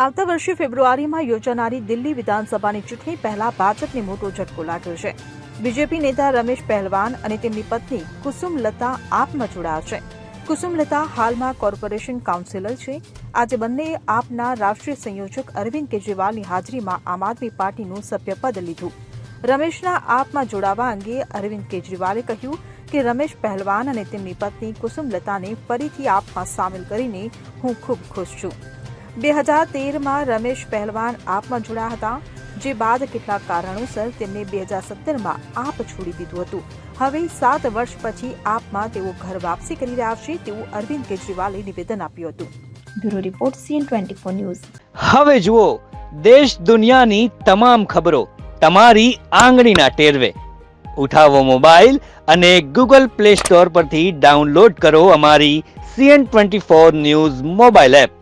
આવતા વર્ષે ફેબ્રુઆરીમાં યોજાનારી દિલ્હી વિધાનસભાની ચૂંટણી પહેલા ભાજપને મોટો ઝટકો લાગ્યો છે. બીજેપી નેતા રમેશ પહેલવાન અને તેમની પત્ની કુસુમલતા આપમાં જોડાયા છે. કુસુમલતા હાલમાં કોર્પોરેશન કાઉન્સિલર છે. આજે બંને આપના રાષ્ટ્રીય સંયોજક અરવિંદ કેજરીવાલની હાજરીમાં આમ આદમી પાર્ટીનું સભ્યપદ લીધું. રમેશના આપમાં જોડાવા અંગે અરવિંદ કેજરીવાલે કહ્યું કે રમેશ પહેલવાન અને તેમની પત્ની કુસુમલતાને ફરીથી આપમાં સામેલ કરીને હું ખૂબ ખુશ છું. 2013માં રમેશ પહેલવાન આપમાં જોડાયા હતા, જે બાદ કેટલાક કારણોસર તેમને 2017માં આપ છોડી દીધું હતું. હવે 7 વર્ષ પછી આપમાં તેઓ ઘર વાપસી કરી રહ્યા છે તેવું અરવિંદ કેજરીવાલે નિવેદન આપ્યું હતું. Bureau report CN24 news. હવે જુઓ દેશ દુનિયાની તમામ ખબરો તમારી આંગળીના ટેરવે. ઉઠાવો મોબાઈલ અને Google Play Store પરથી ડાઉનલોડ કરો અમારી CN24 ન્યૂઝ મોબાઈલ એપ.